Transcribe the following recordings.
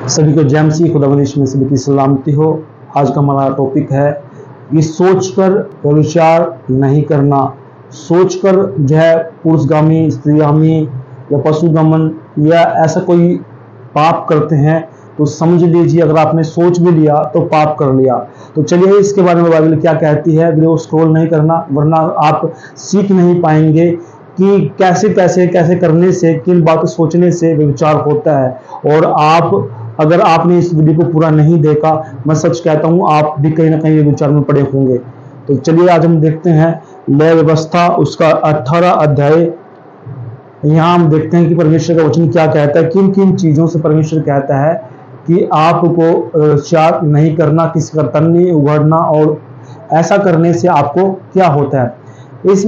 सभी को जय मसीह खुदावंद यीशु में सभी की सलामती हो। आज का हमारा टॉपिक है कि सोचकर व्यभिचार नहीं करना। सोचकर जो है पुरुषगामी, स्त्रीगामी या पशुगमन या ऐसा कोई पाप करते हैं तो समझ लीजिए, अगर आपने सोच भी लिया तो पाप कर लिया। तो चलिए इसके बारे में बाइबल क्या कहती है। वीडियो स्क्रॉल नहीं करना, वरना आप सीख नहीं पाएंगे कि कैसे करने से, किन बातों सोचने से व्यभिचार होता है। और आप अगर आपने इस वीडियो को पूरा नहीं देखा, मैं सच कहता हूं आप भी कहीं ना कहीं व्यभिचार में पड़े होंगे। तो चलिए आज हम देखते हैं लय व्यवस्था उसका 18 अध्याय। यहाँ हम देखते हैं कि परमेश्वर का वचन क्या कहता है, किन किन चीजों से परमेश्वर कहता है कि आपको व्यभिचार नहीं करना, किसी का तन नहीं उघाड़ना, और ऐसा करने से आपको क्या होता है। इस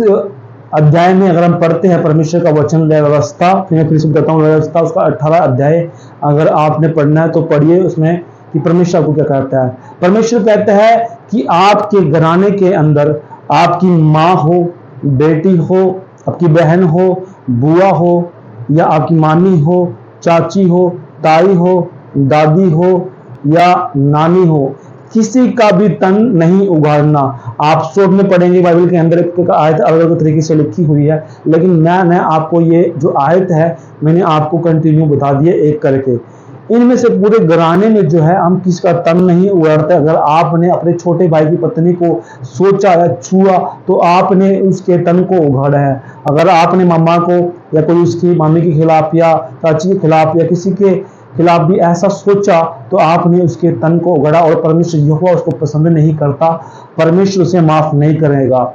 अध्याय में अगर हम पढ़ते हैं परमेश्वर का वचन लय व्यवस्था, फिर से बताता हूँ, लय व्यवस्था उसका 18 अध्याय अगर आपने पढ़ना है तो पढ़िए उसमें कि परमेश्वर को क्या कहता है। परमेश्वर कहता है कि आपके घराने के अंदर आपकी माँ हो, बेटी हो, आपकी बहन हो, बुआ हो, या आपकी मामी हो, चाची हो, ताई हो, दादी हो या नानी हो, किसी का भी तन नहीं उगाड़ना। आप शोध में पढ़ेंगे बाइबल के अंदर एक आयत अलग अलग तरीके से लिखी हुई है, लेकिन मैं आपको ये जो आयत है मैंने आपको कंटिन्यू बता दिए एक करके। इनमें से पूरे घराने में जो है हम किसका तन नहीं उगाड़ते। अगर आपने अपने छोटे भाई की पत्नी को सोचा या छुआ तो आपने उसके तन को उगाड़ा है। अगर आपने मामा को या कोई उसकी मामी के खिलाफ या चाची के खिलाफ या किसी के खिलाफ भी ऐसा सोचा तो आपने उसके तन को उगड़ा, और परमेश्वर यहोवा उसको पसंद नहीं करता, परमेश्वर उसे माफ नहीं करेगा।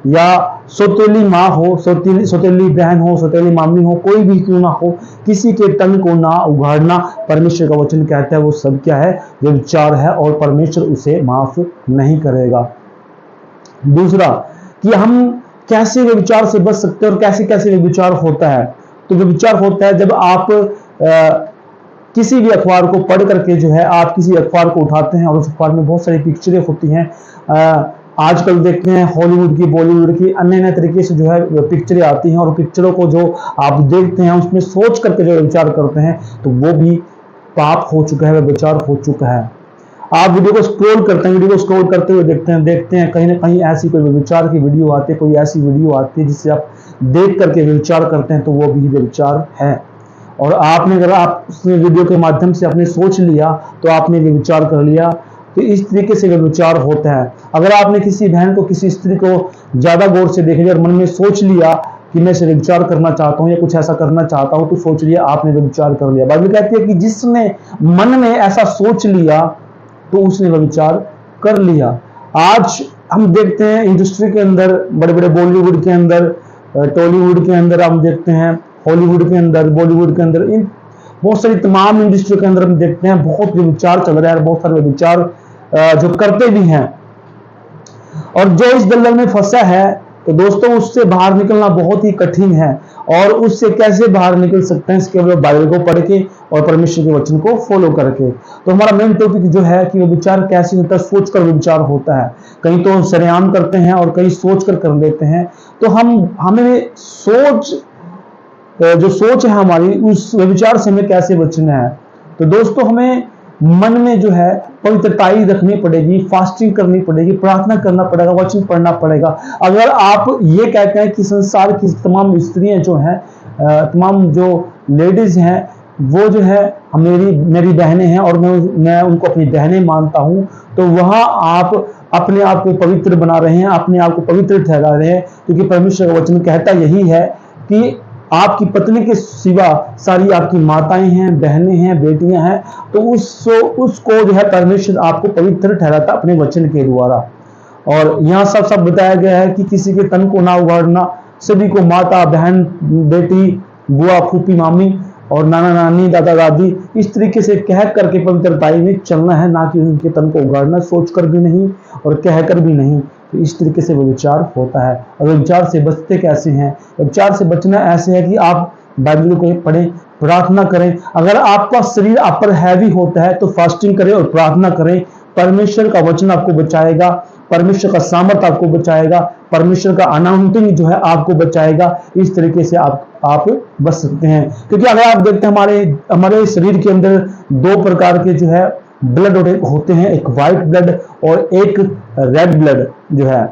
या सौतेली माँ हो, सौतेली बहन हो, सौतेली मामी हो, कोई भी क्यों ना हो, किसी के तन को ना उगाड़ना। परमेश्वर का वचन कहता है वो सब क्या है, व्यभिचार है, और परमेश्वर उसे माफ नहीं करेगा। दूसरा कि हम कैसे व्यभिचार से बच सकते हैं और कैसे कैसे व्यभिचार होता है। तो व्यभिचार होता है जब आप किसी भी अखबार को पढ़ करके जो है, आप किसी अखबार को उठाते हैं और उस अखबार में बहुत सारी पिक्चरें होती हैं। आजकल देखते हैं हॉलीवुड की, बॉलीवुड की, अन्य अन्य तरीके से जो है पिक्चरें आती हैं, और पिक्चरों को जो आप देखते हैं उसमें सोच करके जो विचार करते हैं तो वो भी पाप हो चुका है, व्यभिचार हो चुका है। आप वीडियो को स्क्रॉल करते हैं, वीडियो को स्क्रॉल करते हुए देखते हैं कहीं ना कहीं ऐसी कोई व्यभिचार की वीडियो आती है, कोई ऐसी वीडियो आती है जिससे आप देख करके व्यभिचार करते हैं, तो वो भी व्यभिचार है। और आपने अगर आप उस वीडियो के माध्यम से आपने सोच लिया तो आपने व्यभिचार कर लिया। तो इस तरीके से व्यभिचार होता है। अगर आपने किसी बहन को, किसी स्त्री को ज्यादा गौर से देख लिया और मन में सोच लिया कि मैं इसे व्यभिचार करना चाहता हूं या कुछ ऐसा करना चाहता हूं, तो सोच लिया आपने व्यभिचार कर लिया। बाइबल कहती है कि जिसने मन में ऐसा सोच लिया तो उसने व्यभिचार कर लिया। आज हम देखते हैं इंडस्ट्री के अंदर, बड़े बड़े बॉलीवुड के अंदर, टॉलीवुड के अंदर, हम देखते हैं हॉलीवुड के अंदर, बॉलीवुड के अंदर, इन बहुत सारी तमाम इंडस्ट्री के अंदर हम देखते हैं बहुत व्यभिचार चल रहा है, और बहुत सारे व्यभिचार जो करते भी हैं। और जो इस दलदल में फंसा है तो दोस्तों उससे बाहर निकलना बहुत ही कठिन है। और उससे कैसे बाहर निकल सकते हैं, इसके केवल बाइबल को पढ़ के और परमेश्वर के वचन को फॉलो करके। तो हमारा मेन टॉपिक जो है कि व्यभिचार कैसे होता है, सोच कर व्यभिचार होता है। कहीं तो सरेआम करते हैं और कहीं सोच कर लेते हैं। तो हमें जो सोच है हमारी, उस व्यभिचार से हमें कैसे बचना है। तो दोस्तों हमें मन में जो है पवित्रताई रखनी पड़ेगी, फास्टिंग करनी पड़ेगी, प्रार्थना करना पड़ेगा, वचन पढ़ना पड़ेगा। अगर आप ये कहते हैं कि संसार की तमाम स्त्रियां जो हैं, तमाम जो लेडीज हैं, वो जो है मेरी बहनें हैं और मैं उनको अपनी बहनें मानता हूं, तो वहां आप अपने आप को पवित्र बना रहे हैं, अपने आप को पवित्र ठहरा रहे हैं। क्योंकि परमेश्वर का वचन कहता यही है कि आपकी पत्नी के सिवा सारी आपकी माताएं हैं, बहनें हैं, बेटियां हैं, तो उसको जो है परमेश्वर आपको पवित्र ठहराता अपने वचन के द्वारा। और यहाँ सब बताया गया है कि किसी के तन को ना उगाड़ना, सभी को माता, बहन, बेटी, बुआ, फूफी, मामी और नाना नानी, दादा दादी, इस तरीके से कह करके पवित्रताई में चलना है, ना कि उनके तन को उगाड़ना, सोच कर भी नहीं और कह कर भी नहीं। तो इस तरीके से व्यभिचार होता है। और व्यभिचार से बचते कैसे हैं? व्यभिचार से बचना ऐसे है कि आप बाइबल को पढ़ें, प्रार्थना करें। अगर आपका शरीर आप पर हैवी होता है तो फास्टिंग करें और प्रार्थना करें, परमेश्वर का वचन आपको बचाएगा। परमेश्वर का सामर्थ आपको बचाएगा, परमेश्वर का अनाउंटिंग जो है आपको बचाएगा। इस तरीके से आप बच सकते हैं। क्योंकि अगर आप देखते हैं हमारे शरीर के अंदर दो प्रकार के जो है ब्लड होते हैं, एक व्हाइट ब्लड और एक रेड ब्लड जो है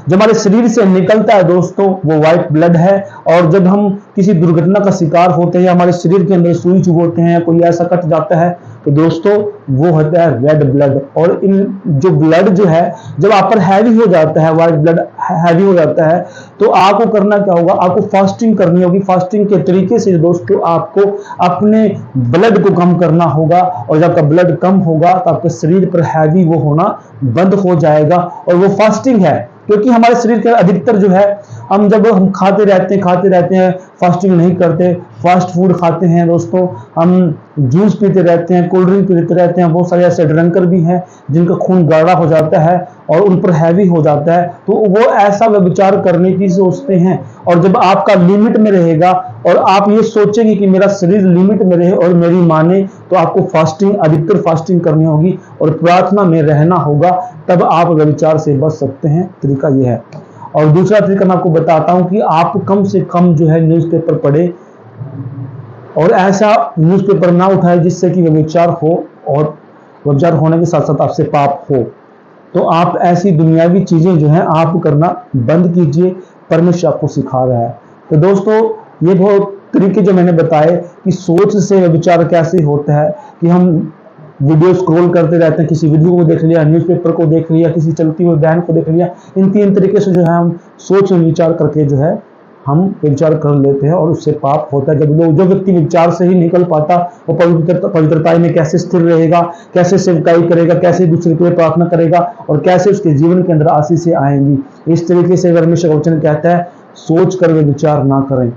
जो हमारे शरीर से निकलता है दोस्तों, वो व्हाइट ब्लड है। और जब हम किसी दुर्घटना का शिकार होते हैं, हमारे शरीर के अंदर सुई चुभोते हैं, कोई ऐसा कट जाता है, तो दोस्तों वो होता है रेड ब्लड। और इन जो ब्लड जो है जब आप पर हैवी हो जाता है, व्हाइट ब्लड हैवी हो जाता है, तो आपको करना क्या होगा, आपको फास्टिंग करनी होगी। फास्टिंग के तरीके से दोस्तों आपको अपने ब्लड को कम करना होगा, और जब आपका ब्लड कम होगा तो आपके शरीर पर हैवी वो होना बंद हो जाएगा। और वो फास्टिंग है, क्योंकि हमारे शरीर के अधिकतर जो है हम खाते रहते हैं, फास्टिंग नहीं करते, फास्ट फूड खाते हैं दोस्तों, हम जूस पीते रहते हैं, कोल्ड ड्रिंक पीते रहते हैं। बहुत सारे ऐसे ड्रंकर भी हैं जिनका खून गाढ़ा हो जाता है और उन पर हैवी हो जाता है, तो वो ऐसा व्यभिचार करने की सोचते हैं। और जब आपका लिमिट में रहेगा और आप ये सोचेंगे कि मेरा शरीर लिमिट में रहे और मेरी माने, तो आपको फास्टिंग, अधिकतर फास्टिंग करनी होगी और प्रार्थना में रहना होगा, तब आप व्यभिचार से बच सकते हैं। तरीका ये है। और दूसरा तरीका मैं आपको बताता हूं कि आप कम से कम जो है न्यूज़पेपर पढ़े, और ऐसा न्यूज़पेपर ना उठाए जिससे कि व्यभिचार हो, और व्यभिचार होने के साथ साथ आपसे पाप हो। तो आप ऐसी दुनियावी चीजें जो हैं आप करना बंद कीजिए, परमेश्वर आपको सिखा रहा है। तो दोस्तों ये बहुत तरीके जो मैंने बताए कि सोच से व्यभिचार कैसे होता है, कि हम वीडियो स्क्रॉल करते रहते हैं, किसी वीडियो को देख लिया, न्यूज़पेपर को देख लिया, किसी चलती हुई वैन को देख लिया, इन 3 तरीके से जो है हम सोच में विचार करके जो है हम विचार कर लेते हैं और उससे पाप होता है। जब जो व्यक्ति विचार से ही निकल पाता, वो पवित्रता में कैसे स्थिर रहेगा, कैसे सेवकाई करेगा, कैसे दूसरे के लिए प्रार्थना करेगा, और कैसे उसके जीवन के अंदर आशीषें आएंगी। इस तरीके से परमेश्वर का वचन कहता है, सोच कर वे विचार ना करें।